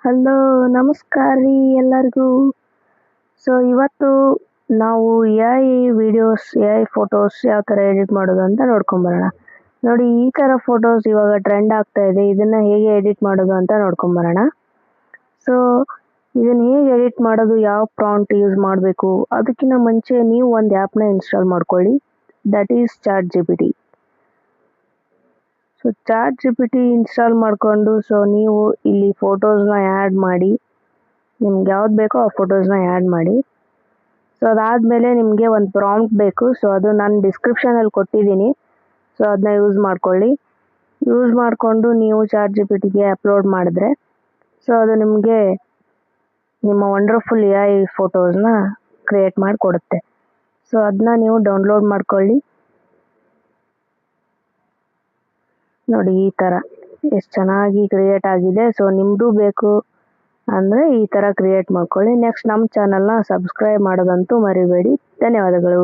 Hello ನಮಸ್ಕಾರ ರೀ ಎಲ್ಲರಿಗೂ. ಸೊ ಇವತ್ತು ನಾವು A I videos, A I photos ಯಾವ ಥರ ಎಡಿಟ್ ಮಾಡೋದು ಅಂತ ನೋಡ್ಕೊಂಬರೋಣ. ನೋಡಿ, ಈ ಥರ ಫೋಟೋಸ್ ಇವಾಗ ಟ್ರೆಂಡ್ ಆಗ್ತಾ ಇದೆ. ಇದನ್ನು ಹೇಗೆ ಎಡಿಟ್ ಮಾಡೋದು ಅಂತ ನೋಡ್ಕೊಂಬರೋಣ. ಸೊ ಇದನ್ನು ಹೇಗೆ ಎಡಿಟ್ ಮಾಡೋದು, ಯಾವ ಪ್ರಾಂಪ್ಟ್ ಯೂಸ್ ಮಾಡಬೇಕು, ಅದಕ್ಕಿಂತ ಮುಂಚೆ ನೀವು ಒಂದು ಆ್ಯಪ್ನ ಇನ್ಸ್ಟಾಲ್ ಮಾಡ್ಕೊಳ್ಳಿ. That is chat G P T. So chat G P T install ಮಾಡಿಕೊಂಡು ನೀವು ಇಲ್ಲಿ ಫೋಟೋಸ್ನ ಆ್ಯಡ್ ಮಾಡಿ, ನಿಮ್ಗೆ ಯಾವ್ದು ಬೇಕೋ ಆ ಫೋಟೋಸ್ನ ಆ್ಯಡ್ ಮಾಡಿ. ಸೊ ಅದಾದಮೇಲೆ ನಿಮಗೆ ಒಂದು ಪ್ರಾಂಪ್ಟ್ ಬೇಕು. ಸೊ ಅದು ನಾನು ಡಿಸ್ಕ್ರಿಪ್ಷನಲ್ಲಿ ಕೊಟ್ಟಿದ್ದೀನಿ. ಸೊ ಅದನ್ನ ಯೂಸ್ ಮಾಡ್ಕೊಳ್ಳಿ. ಯೂಸ್ ಮಾಡಿಕೊಂಡು ನೀವು ಚಾಟ್ ಜಿ ಪಿ ಟಿಗೆ ಅಪ್ಲೋಡ್ ಮಾಡಿದ್ರೆ ಸೊ ಅದು ನಿಮಗೆ ನಿಮ್ಮ ವಂಡರ್ಫುಲ್ ಎ ಐ ಫೋಟೋಸ್ನ ಕ್ರಿಯೇಟ್ ಮಾಡಿ ಕೊಡುತ್ತೆ. ಸೊ ಅದನ್ನ ನೀವು ಡೌನ್ಲೋಡ್ ಮಾಡ್ಕೊಳ್ಳಿ. ನೋಡಿ, ಈ ಥರ ಎಷ್ಟು ಚೆನ್ನಾಗಿ ಕ್ರಿಯೇಟ್ ಆಗಿದೆ. ಸೊ ನಿಮ್ಮದು ಬೇಕು ಅಂದರೆ ಈ ಥರ ಕ್ರಿಯೇಟ್ ಮಾಡ್ಕೊಳ್ಳಿ. ನೆಕ್ಸ್ಟ್ ನಮ್ಮ ಚಾನಲ್ನ ಸಬ್ಸ್ಕ್ರೈಬ್ ಮಾಡೋದಂತೂ ಮರಿಬೇಡಿ. ಧನ್ಯವಾದಗಳು.